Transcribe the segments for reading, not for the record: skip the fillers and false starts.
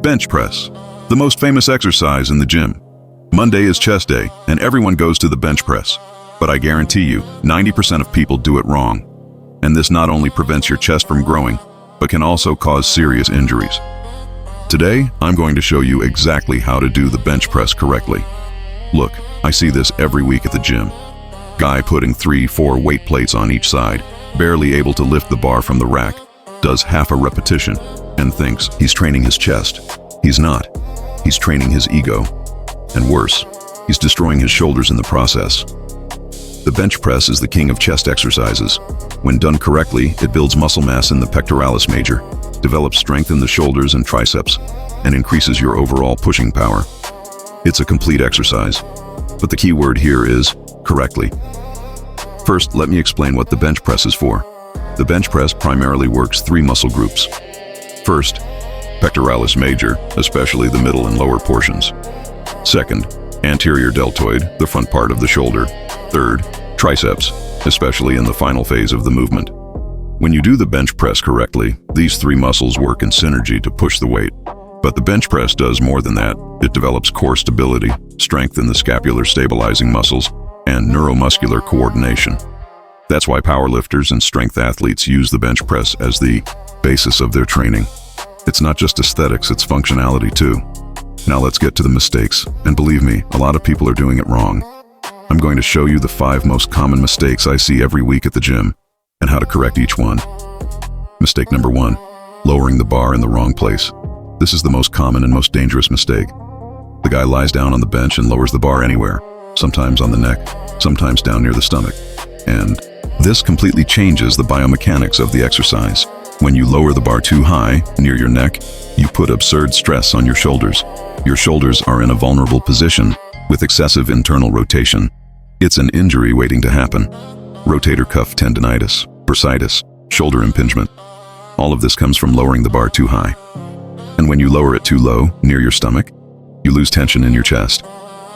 Bench press, the most famous exercise in the gym. Monday is chest day, and everyone goes to the bench press. But I guarantee you, 90% of people do it wrong. And this not only prevents your chest from growing, but can also cause serious injuries. Today, I'm going to show you exactly how to do the bench press correctly. Look, I see this every week at the gym. Guy putting 3-4 weight plates on each side, barely able to lift the bar from the rack, does half a repetition, and thinks he's training his chest. He's not. He's training his ego. And worse, he's destroying his shoulders in the process. The bench press is the king of chest exercises. When done correctly, it builds muscle mass in the pectoralis major, develops strength in the shoulders and triceps, and increases your overall pushing power. It's a complete exercise, but the key word here is correctly. First, let me explain what the bench press is for. The bench press primarily works 3 muscle groups. First, pectoralis major, especially the middle and lower portions. Second, anterior deltoid, the front part of the shoulder. Third, triceps, especially in the final phase of the movement. When you do the bench press correctly, these 3 muscles work in synergy to push the weight. But the bench press does more than that. It develops core stability, strength in the scapular stabilizing muscles, and neuromuscular coordination. That's why powerlifters and strength athletes use the bench press as the basis of their training. It's not just aesthetics, it's functionality too. Now let's get to the mistakes, and believe me, a lot of people are doing it wrong. I'm going to show you the 5 most common mistakes I see every week at the gym, and how to correct each one. Mistake number 1, lowering the bar in the wrong place. This is the most common and most dangerous mistake. The guy lies down on the bench and lowers the bar anywhere, sometimes on the neck, sometimes down near the stomach. And this completely changes the biomechanics of the exercise. When you lower the bar too high, near your neck, you put absurd stress on your shoulders. Your shoulders are in a vulnerable position with excessive internal rotation. It's an injury waiting to happen. Rotator cuff tendinitis, bursitis, shoulder impingement. All of this comes from lowering the bar too high. And when you lower it too low, near your stomach, you lose tension in your chest.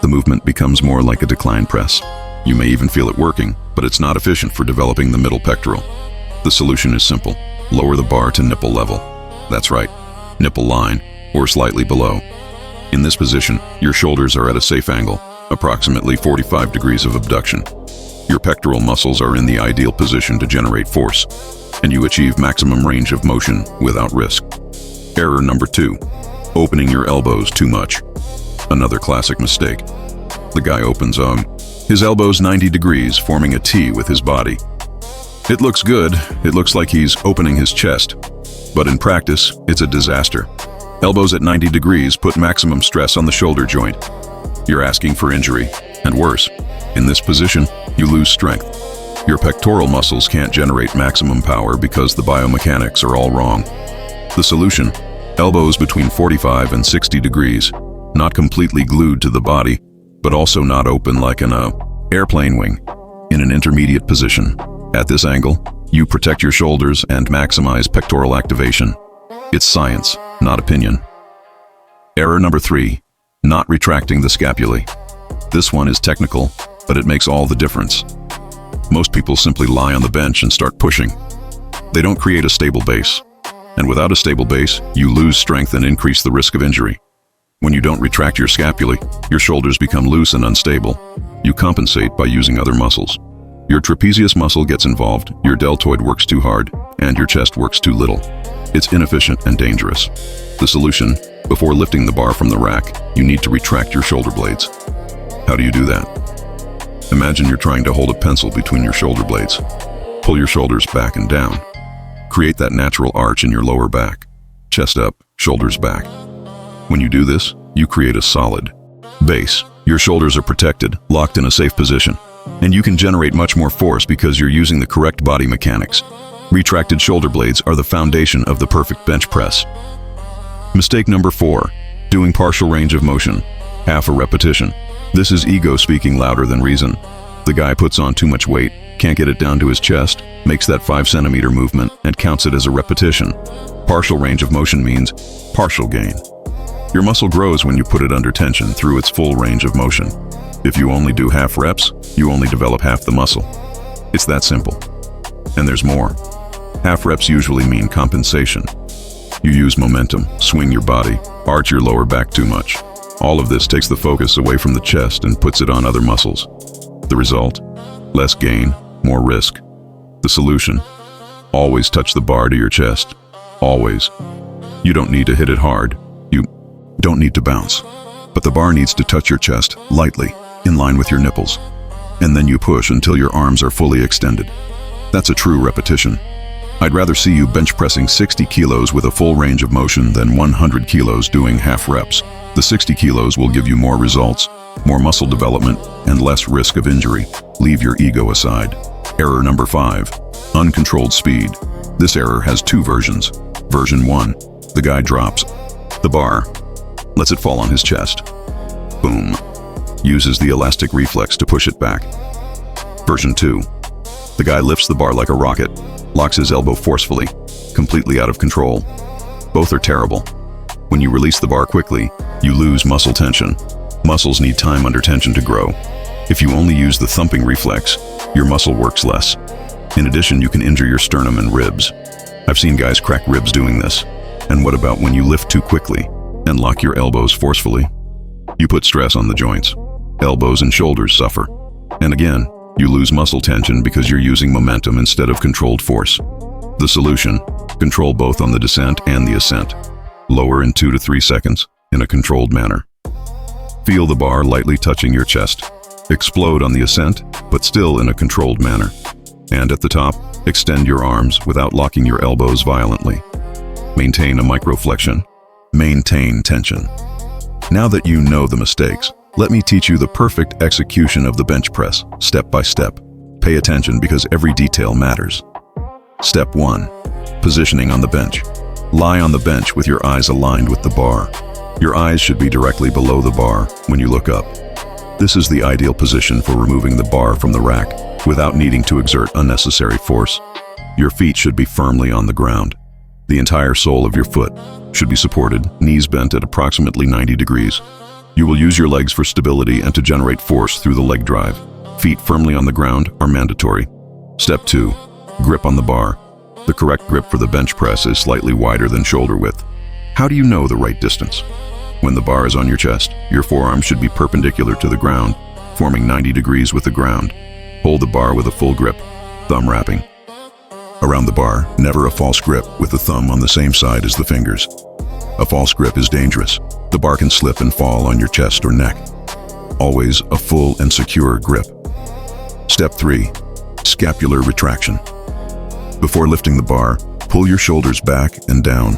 The movement becomes more like a decline press. You may even feel it working, but it's not efficient for developing the middle pectoral. The solution is simple. Lower the bar to nipple level. That's right, nipple line, or slightly below. In this position, your shoulders are at a safe angle, approximately 45 degrees of abduction. Your pectoral muscles are in the ideal position to generate force, and you achieve maximum range of motion without risk. Error number 2, opening your elbows too much. Another classic mistake. The guy opens his elbows 90 degrees, forming a T with his body. It looks good, it looks like he's opening his chest, but in practice, it's a disaster. Elbows at 90 degrees put maximum stress on the shoulder joint. You're asking for injury, and worse, in this position, you lose strength. Your pectoral muscles can't generate maximum power because the biomechanics are all wrong. The solution, elbows between 45 and 60 degrees, not completely glued to the body, but also not open like an airplane wing, in an intermediate position. At this angle, you protect your shoulders and maximize pectoral activation. It's science, not opinion. Error number 3, not retracting the scapulae. This one is technical, but it makes all the difference. Most people simply lie on the bench and start pushing. They don't create a stable base. And without a stable base, you lose strength and increase the risk of injury. When you don't retract your scapulae, your shoulders become loose and unstable. You compensate by using other muscles. Your trapezius muscle gets involved, your deltoid works too hard, and your chest works too little. It's inefficient and dangerous. The solution, before lifting the bar from the rack, you need to retract your shoulder blades. How do you do that? Imagine you're trying to hold a pencil between your shoulder blades. Pull your shoulders back and down. Create that natural arch in your lower back. Chest up, shoulders back. When you do this, you create a solid base. Your shoulders are protected, locked in a safe position, and you can generate much more force because you're using the correct body mechanics. Retracted shoulder blades are the foundation of the perfect bench press. Mistake number 4, doing partial range of motion, half a repetition. This is ego speaking louder than reason. The guy puts on too much weight, can't get it down to his chest, makes that 5-centimeter movement, and counts it as a repetition. Partial range of motion means partial gain. Your muscle grows when you put it under tension through its full range of motion. If you only do half reps, you only develop half the muscle. It's that simple. And there's more. Half reps usually mean compensation. You use momentum, swing your body, arch your lower back too much. All of this takes the focus away from the chest and puts it on other muscles. The result? Less gain, more risk. The solution? Always touch the bar to your chest. Always. You don't need to hit it hard. You don't need to bounce. But the bar needs to touch your chest lightly, in line with your nipples. And then you push until your arms are fully extended. That's a true repetition. I'd rather see you bench pressing 60 kilos with a full range of motion than 100 kilos doing half reps. The 60 kilos will give you more results, more muscle development, and less risk of injury. Leave your ego aside. Error number 5. Uncontrolled speed. This error has 2 versions. Version 1. The guy drops the bar, lets it fall on his chest. Boom. Uses the elastic reflex to push it back. Version 2. The guy lifts the bar like a rocket, locks his elbow forcefully, completely out of control. Both are terrible. When you release the bar quickly, you lose muscle tension. Muscles need time under tension to grow. If you only use the thumping reflex, your muscle works less. In addition, you can injure your sternum and ribs. I've seen guys crack ribs doing this. And what about when you lift too quickly and lock your elbows forcefully? You put stress on the joints. Elbows and shoulders suffer. And again, you lose muscle tension because you're using momentum instead of controlled force. The solution: control both on the descent and the ascent. Lower in 2 to 3 seconds in a controlled manner. Feel the bar lightly touching your chest. Explode on the ascent, but still in a controlled manner. And at the top, extend your arms without locking your elbows violently. Maintain a microflexion. Maintain tension. Now that you know the mistakes, let me teach you the perfect execution of the bench press, step by step. Pay attention because every detail matters. Step 1. Positioning on the bench. Lie on the bench with your eyes aligned with the bar. Your eyes should be directly below the bar when you look up. This is the ideal position for removing the bar from the rack without needing to exert unnecessary force. Your feet should be firmly on the ground. The entire sole of your foot should be supported, knees bent at approximately 90 degrees. You will use your legs for stability and to generate force through the leg drive. Feet firmly on the ground are mandatory. Step 2. Grip on the bar. The correct grip for the bench press is slightly wider than shoulder width. How do you know the right distance? When the bar is on your chest, your forearm should be perpendicular to the ground, forming 90 degrees with the ground. Hold the bar with a full grip, thumb wrapping around the bar, never a false grip with the thumb on the same side as the fingers. A false grip is dangerous. The bar can slip and fall on your chest or neck. Always a full and secure grip. Step 3. Scapular retraction. Before lifting the bar, pull your shoulders back and down.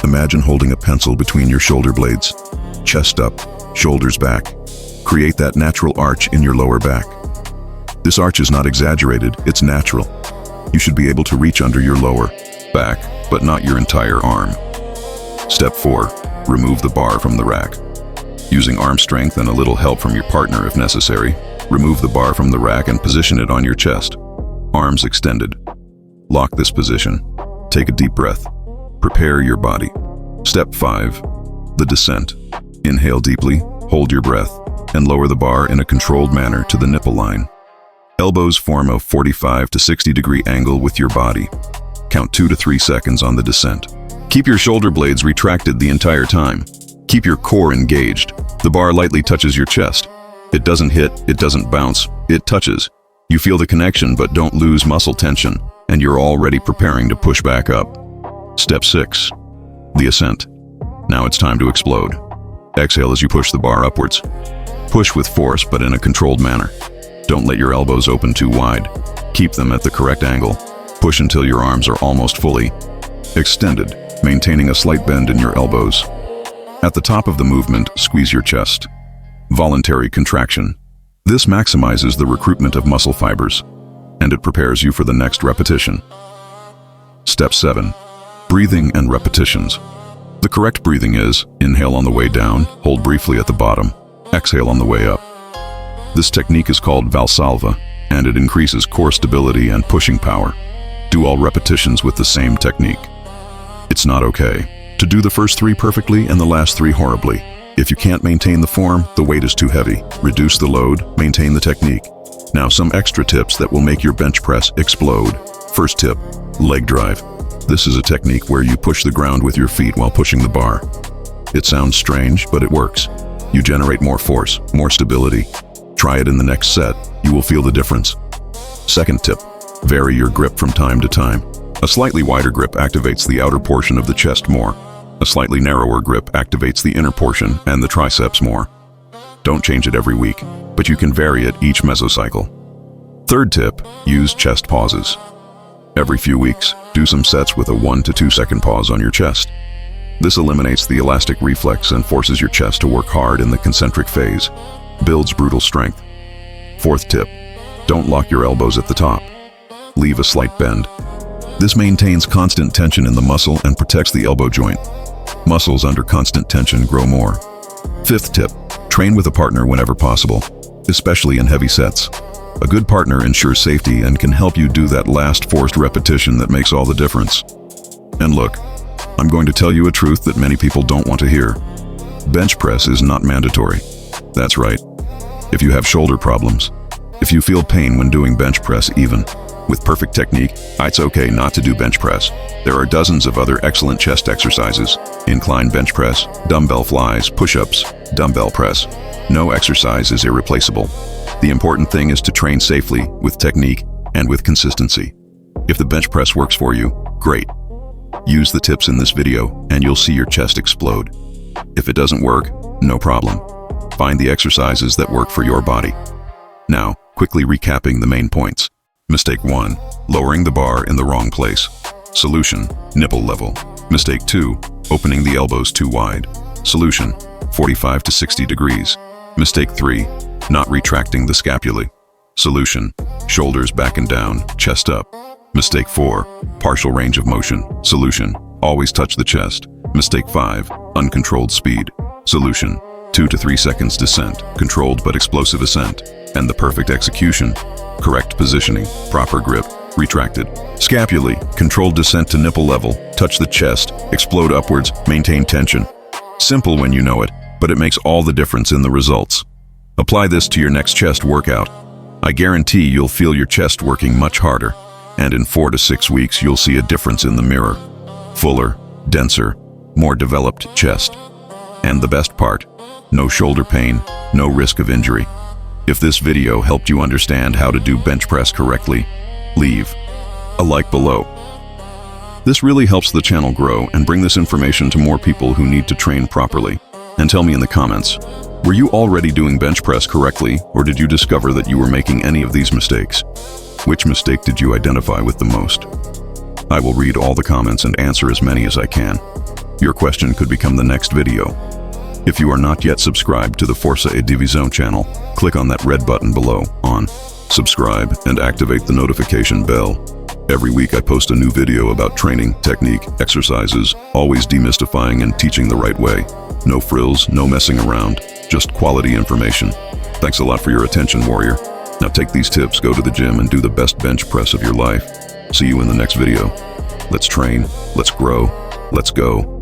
Imagine holding a pencil between your shoulder blades. Chest up, shoulders back. Create that natural arch in your lower back. This arch is not exaggerated, it's natural. You should be able to reach under your lower back, but not your entire arm. Step 4. Remove the bar from the rack. Using arm strength and a little help from your partner if necessary, remove the bar from the rack and position it on your chest. Arms extended. Lock this position. Take a deep breath. Prepare your body. Step 5. The descent. Inhale deeply, hold your breath, and lower the bar in a controlled manner to the nipple line. Elbows form a 45 to 60 degree angle with your body. Count 2 to 3 seconds on the descent. Keep your shoulder blades retracted the entire time. Keep your core engaged. The bar lightly touches your chest. It doesn't hit, it doesn't bounce, it touches. You feel the connection but don't lose muscle tension, and you're already preparing to push back up. Step 6. The ascent. Now it's time to explode. Exhale as you push the bar upwards. Push with force but in a controlled manner. Don't let your elbows open too wide. Keep them at the correct angle. Push until your arms are almost fully extended, maintaining a slight bend in your elbows. At the top of the movement, squeeze your chest. Voluntary contraction. This maximizes the recruitment of muscle fibers, and it prepares you for the next repetition. Step 7. Breathing and repetitions. The correct breathing is: inhale on the way down, hold briefly at the bottom, exhale on the way up. This technique is called Valsalva, and it increases core stability and pushing power. Do all repetitions with the same technique. It's not okay to do the first 3 perfectly and the last 3 horribly. If you can't maintain the form, the weight is too heavy. Reduce the load, maintain the technique. Now some extra tips that will make your bench press explode. First tip, leg drive. This is a technique where you push the ground with your feet while pushing the bar. It sounds strange, but it works. You generate more force, more stability. Try it in the next set. You will feel the difference. Second tip, vary your grip from time to time. A slightly wider grip activates the outer portion of the chest more. A slightly narrower grip activates the inner portion and the triceps more. Don't change it every week, but you can vary it each mesocycle. Third tip, use chest pauses. Every few weeks, do some sets with a 1 to 2 second pause on your chest. This eliminates the elastic reflex and forces your chest to work hard in the concentric phase. Builds brutal strength. Fourth tip, don't lock your elbows at the top. Leave a slight bend. This maintains constant tension in the muscle and protects the elbow joint. Muscles under constant tension grow more. Fifth tip, train with a partner whenever possible, especially in heavy sets. A good partner ensures safety and can help you do that last forced repetition that makes all the difference. And look, I'm going to tell you a truth that many people don't want to hear. Bench press is not mandatory. That's right. If you have shoulder problems, if you feel pain when doing bench press even, with perfect technique, it's okay not to do bench press. There are dozens of other excellent chest exercises: incline bench press, dumbbell flies, push-ups, dumbbell press. No exercise is irreplaceable. The important thing is to train safely, with technique, and with consistency. If the bench press works for you, great. Use the tips in this video and you'll see your chest explode. If it doesn't work, no problem. Find the exercises that work for your body. Now, quickly recapping the main points. Mistake 1, lowering the bar in the wrong place. Solution, nipple level. Mistake 2, opening the elbows too wide. Solution, 45 to 60 degrees. Mistake 3, not retracting the scapulae. Solution, shoulders back and down, chest up. Mistake 4, partial range of motion. Solution, always touch the chest. Mistake 5, uncontrolled speed. Solution, 2 to 3 seconds descent, controlled but explosive ascent. And the perfect execution, correct positioning, proper grip, retracted. Scapulae, controlled descent to nipple level, touch the chest, explode upwards, maintain tension. Simple when you know it, but it makes all the difference in the results. Apply this to your next chest workout. I guarantee you'll feel your chest working much harder, and in 4 to 6 weeks you'll see a difference in the mirror. Fuller, denser, more developed chest. And the best part, no shoulder pain, no risk of injury. If this video helped you understand how to do bench press correctly, leave a like below. This really helps the channel grow and bring this information to more people who need to train properly. And tell me in the comments, were you already doing bench press correctly, or did you discover that you were making any of these mistakes? Which mistake did you identify with the most? I will read all the comments and answer as many as I can. Your question could become the next video. If you are not yet subscribed to the Forza e Divisione channel, click on that red button below, subscribe, and activate the notification bell. Every week I post a new video about training, technique, exercises, always demystifying and teaching the right way. No frills, no messing around, just quality information. Thanks a lot for your attention, warrior. Now take these tips, go to the gym, and do the best bench press of your life. See you in the next video. Let's train, let's grow, let's go.